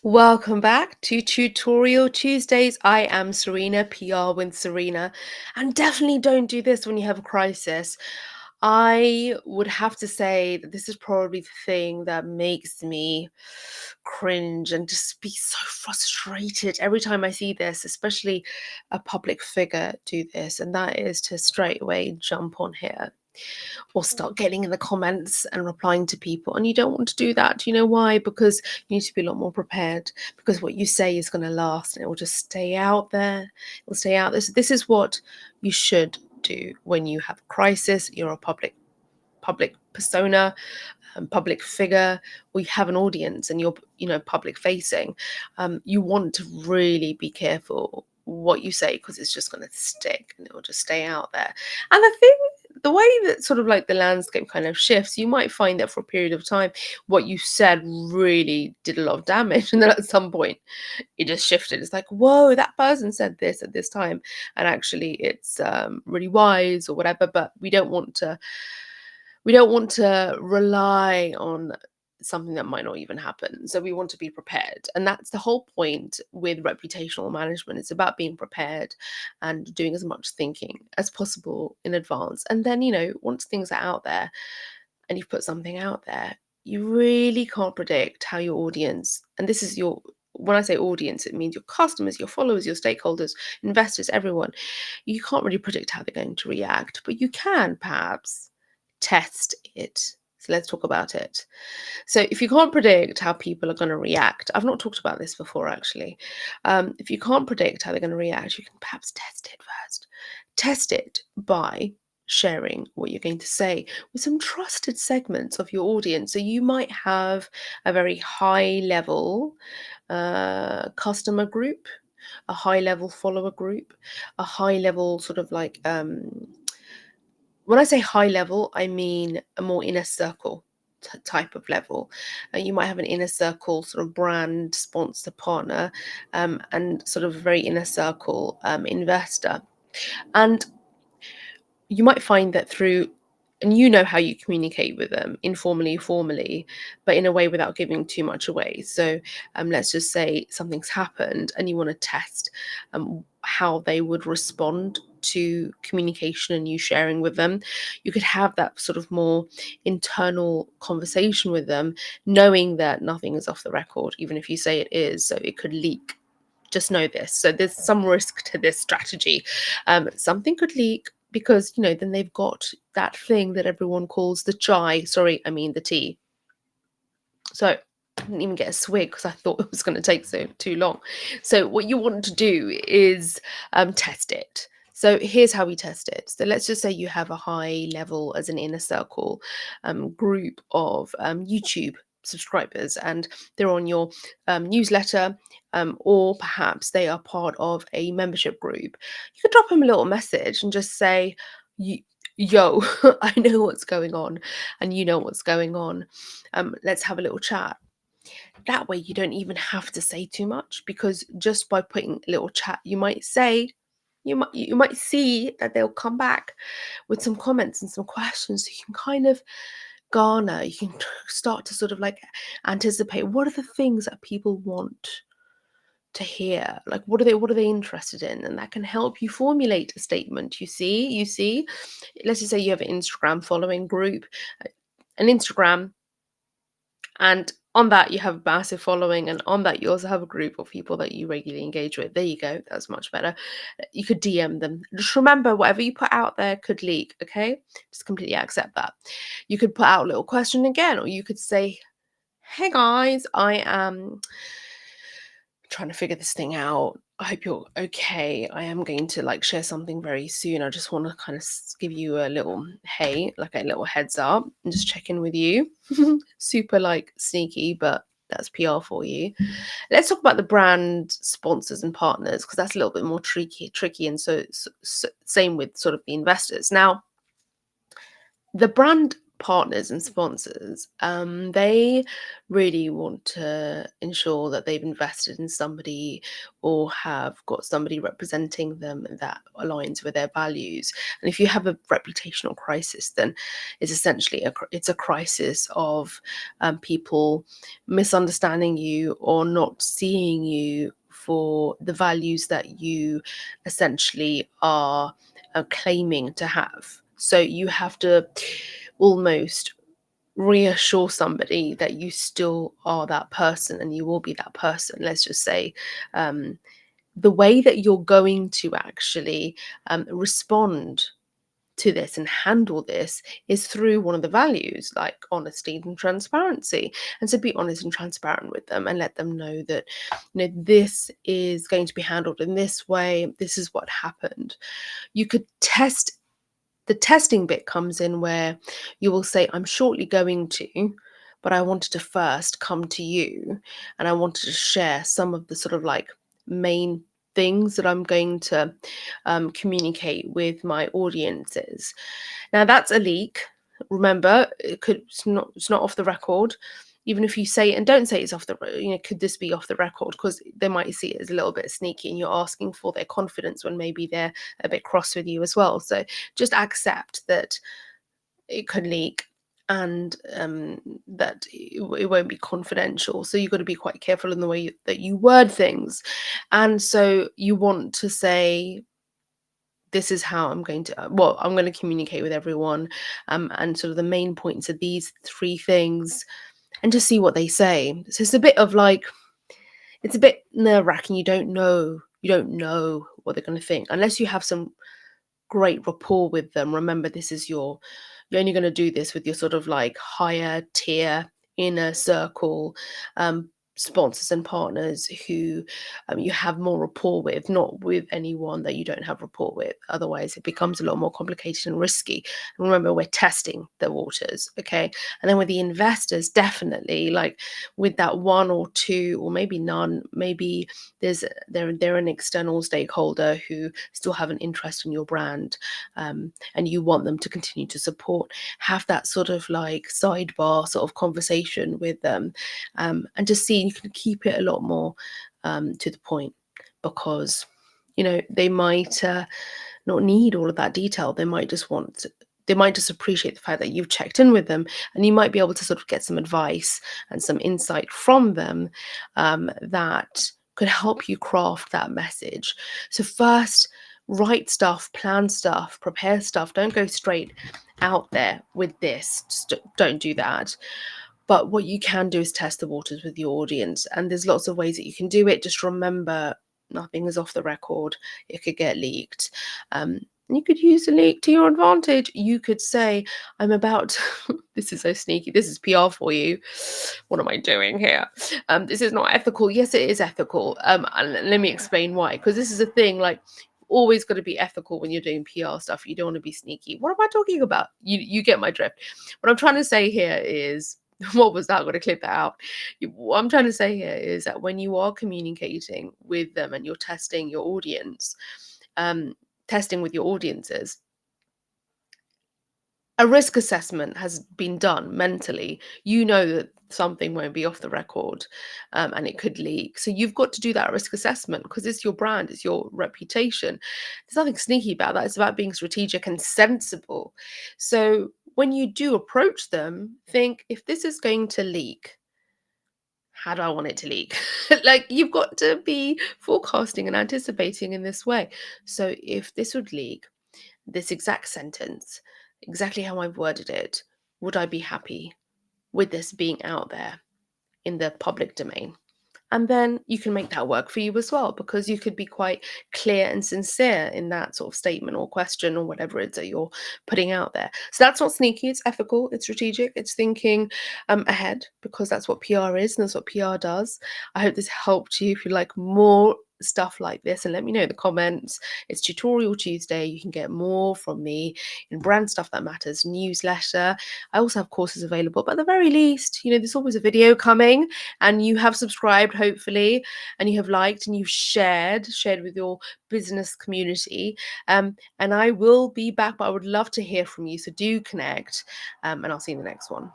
Welcome back to Tutorial Tuesdays. I am Serena, PR with Serena, and definitely don't do this when you have a crisis. I would have to say that this is probably the thing that makes me cringe and just be so frustrated every time I see this, especially a public figure do this, and that is to straight away jump on here or start getting in the comments and replying to people. And you don't want to do that. Do you know why? Because you need to be a lot more prepared, because what you say is going to last and it will just stay out there. It will stay out there. So this is what you should do when you have a crisis. You're a public persona, public figure, or you have an audience and you're public facing. You want to really be careful what you say, because it's just going to stick and it will just stay out there. And the way that sort of like the landscape kind of shifts, you might find that for a period of time what you said really did a lot of damage, and then at some point it just shifted. It's like, whoa, that person said this at this time, and actually it's really wise or whatever. But we don't want to rely on something that might not even happen. So we want to be prepared. And that's the whole point with reputational management. It's about being prepared and doing as much thinking as possible in advance. And then, once things are out there and you've put something out there, you really can't predict how your audience, and this is when I say audience, it means your customers, your followers, your stakeholders, investors, everyone. You can't really predict how they're going to react, but you can perhaps test it. So let's talk about it. So if you can't predict how people are going to react, I've not talked about this before actually. If you can't predict how they're going to react, you can perhaps test it first. Test it by sharing what you're going to say with some trusted segments of your audience. So you might have a very high level customer group, a high level follower group, a high level sort of like when I say high level, I mean a more inner circle type of level. You might have an inner circle sort of brand sponsor partner, and sort of a very inner circle investor. And you might find that and you know how you communicate with them informally, formally, but in a way without giving too much away. So let's just say something's happened and you want to test how they would respond to communication and you sharing with them. You could have that sort of more internal conversation with them, knowing that nothing is off the record, even if you say it is, so it could leak. Just know this. So there's some risk to this strategy. Something could leak because, then they've got that thing that everyone calls the chai. Sorry, I mean the tea. So I didn't even get a swig because I thought it was going to take too long. So what you want to do is test it. So here's how we test it. So let's just say you have a high level as an inner circle group of YouTube subscribers, and they're on your newsletter, or perhaps they are part of a membership group. You could drop them a little message and just say, yo, I know what's going on and you know what's going on. Let's have a little chat. That way you don't even have to say too much, because just by putting a little chat, you might see that they'll come back with some comments and some questions. So you can kind of you can start to sort of like anticipate what are the things that people want to hear, like what are they interested in, and that can help you formulate a statement. You see, let's just say you have an Instagram following group, an Instagram, and on that you have a massive following, and on that you also have a group of people that you regularly engage with. There you go, that's much better. You could DM them. Just remember, whatever you put out there could leak, okay? Just completely accept that. You could put out a little question again, or you could say, hey guys, I am trying to figure this thing out. I hope you're okay. I am going to like share something very soon. I just want to kind of give you a little like a little heads up and just check in with you. Super like sneaky, but that's PR for you. Let's talk about the brand sponsors and partners, because that's a little bit more tricky. And so same with sort of the investors. Now, the brand partners and sponsors, they really want to ensure that they've invested in somebody or have got somebody representing them that aligns with their values. And if you have a reputational crisis, then it's essentially it's a crisis of people misunderstanding you or not seeing you for the values that you essentially are claiming to have. So you have to almost reassure somebody that you still are that person and you will be that person. Let's just say um, the way that you're going to actually respond to this and handle this is through one of the values like honesty and transparency. And so be honest and transparent with them and let them know that, this is going to be handled in this way, this is what happened. You could test The testing bit comes in where you will say, I'm shortly going to, but I wanted to first come to you and I wanted to share some of the sort of like main things that I'm going to communicate with my audiences. Now that's a leak. Remember, it's not off the record. Even if you say, and don't say it's off the, could this be off the record? Because they might see it as a little bit sneaky and you're asking for their confidence when maybe they're a bit cross with you as well. So just accept that it could leak and that it won't be confidential. So you've got to be quite careful in the way that you word things. And so you want to say, this is how I'm going to, I'm going to communicate with everyone. And sort of the main points are these three things and just see what they say. So it's a bit of like, it's a bit nerve-wracking. You don't know what they're going to think unless you have some great rapport with them. Remember, you're only going to do this with your sort of like higher tier inner circle sponsors and partners who you have more rapport with, not with anyone that you don't have rapport with. Otherwise, it becomes a lot more complicated and risky. And remember, we're testing the waters, okay? And then with the investors, definitely, like with that one or two, or maybe none, maybe they're an external stakeholder who still have an interest in your brand, and you want them to continue to support. Have that sort of like sidebar sort of conversation with them, and just see you can keep it a lot more to the point, because they might not need all of that detail. They might just appreciate the fact that you've checked in with them, and you might be able to sort of get some advice and some insight from them that could help you craft that message. So first, write stuff, plan stuff, prepare stuff. Don't go straight out there with this. Just don't do that. But what you can do is test the waters with your audience. And there's lots of ways that you can do it. Just remember, nothing is off the record. It could get leaked. And you could use the leak to your advantage. You could say, I'm about, this is so sneaky. This is PR for you. What am I doing here? This is not ethical. Yes, it is ethical. And let me explain why. Because this is a thing, like, always got to be ethical when you're doing PR stuff. You don't want to be sneaky. What am I talking about? You get my drift. What I'm trying to say here is, what was that? I'm going to clip that out. What I'm trying to say here is that when you are communicating with them and you're testing your audience, testing with your audiences, a risk assessment has been done mentally. You know that something won't be off the record, and it could leak. So you've got to do that risk assessment because it's your brand, it's your reputation. There's nothing sneaky about that. It's about being strategic and sensible. So when you do approach them, think, if this is going to leak, how do I want it to leak? Like, you've got to be forecasting and anticipating in this way. So if this would leak, this exact sentence, exactly how I've worded it, would I be happy with this being out there in the public domain? And then you can make that work for you as well, because you could be quite clear and sincere in that sort of statement or question or whatever it is that you're putting out there. So that's not sneaky, it's ethical, it's strategic, it's thinking ahead, because that's what PR is and that's what PR does. I hope this helped you. If you like more stuff like this, and let me know in the comments. It's Tutorial Tuesday. You can get more from me in Brand Stuff That Matters newsletter. I also have courses available, but at the very least, there's always a video coming, and you have subscribed, hopefully, and you have liked and you've shared with your business community. And I will be back, but I would love to hear from you. So do connect, and I'll see you in the next one.